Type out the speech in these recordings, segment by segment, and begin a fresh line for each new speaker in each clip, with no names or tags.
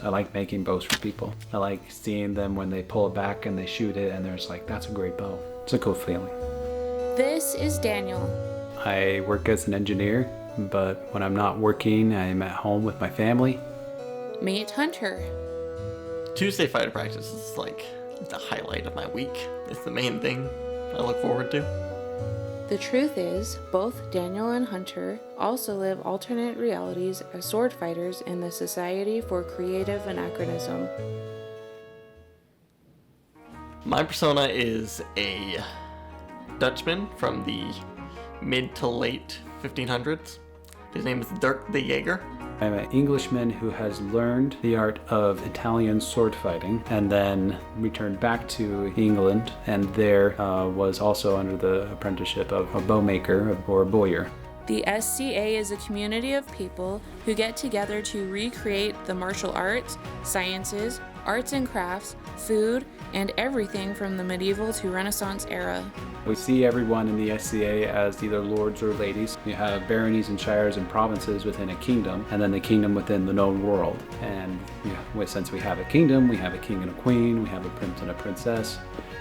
I like making bows for people. I like seeing them when they pull it back and they shoot it and they're just like, that's a great bow. It's a cool feeling.
This is Daniel.
I work as an engineer, but when I'm not working, I'm at home with my family.
Meet Hunter.
Tuesday fighter practice is like the highlight of my week. It's the main thing I look forward to.
The truth is, both Daniel and Hunter also live alternate realities as sword fighters in the Society for Creative Anachronism.
My persona is a Dutchman from the mid to late 1500s. His name is Dirk the Jaeger.
I'm an Englishman who has learned the art of Italian sword fighting and then returned back to England, and there was also under the apprenticeship of a bowmaker or a bowyer.
The SCA is a community of people who get together to recreate the martial arts, sciences, arts and crafts, food, and everything from the medieval to Renaissance era.
We see everyone in the SCA as either lords or ladies. You have baronies and shires and provinces within a kingdom, and then the kingdom within the known world. And since we have a kingdom, we have a king and a queen, we have a prince and a princess,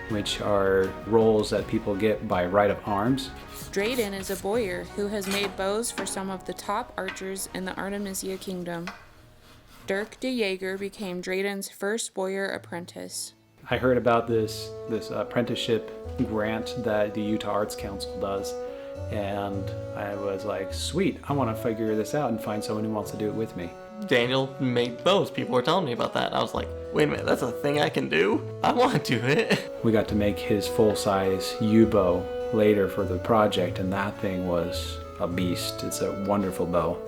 which are roles that people get by right of arms.
Drayden is a bowyer who has made bows for some of the top archers in the Artemisia kingdom. Dirk de Jaeger became Drayden's first bowyer apprentice.
I heard about this apprenticeship grant that the Utah Arts Council does, and I was like, sweet, I want to figure this out and find someone who wants to do it with me.
Daniel made bows. People were telling me about that. I was like, wait a minute, that's a thing I can do? I want to do it.
We got to make his full-size U-bow later for the project, and that thing was a beast. It's a wonderful bow.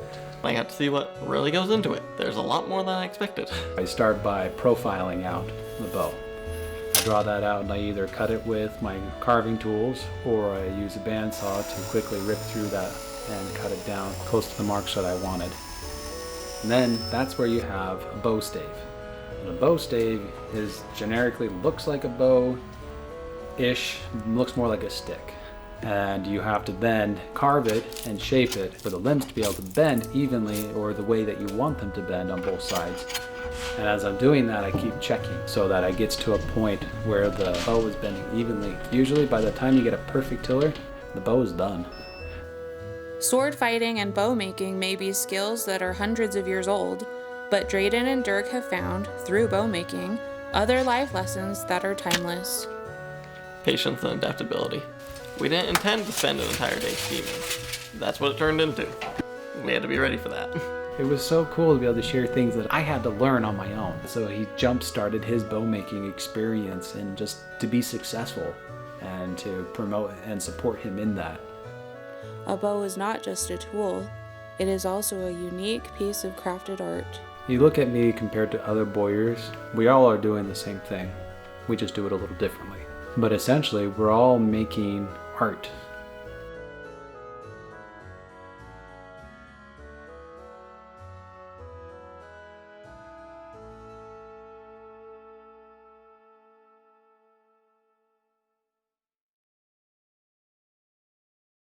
I got to see what really goes into it. There's a lot more than I expected.
I start by profiling out the bow. I draw that out and I either cut it with my carving tools or I use a bandsaw to quickly rip through that and cut it down close to the marks that I wanted. And then that's where you have a bow stave. And a bow stave is generically looks like a bow-ish, looks more like a stick. And you have to then carve it and shape it for the limbs to be able to bend evenly or the way that you want them to bend on both sides. And as I'm doing that, I keep checking so that it gets to a point where the bow is bending evenly. Usually by the time you get a perfect tiller, the bow is done.
Sword fighting and bow making may be skills that are hundreds of years old, but Drayden and Dirk have found, through bow making, other life lessons that are timeless.
Patience and adaptability. We didn't intend to spend an entire day steaming. That's what it turned into. We had to be ready for that.
It was so cool to be able to share things that I had to learn on my own. So he jump-started his bow making experience and just to be successful and to promote and support him in that.
A bow is not just a tool, it is also a unique piece of crafted art.
You look at me compared to other bowyers, we all are doing the same thing. We just do it a little differently. But essentially, we're all making art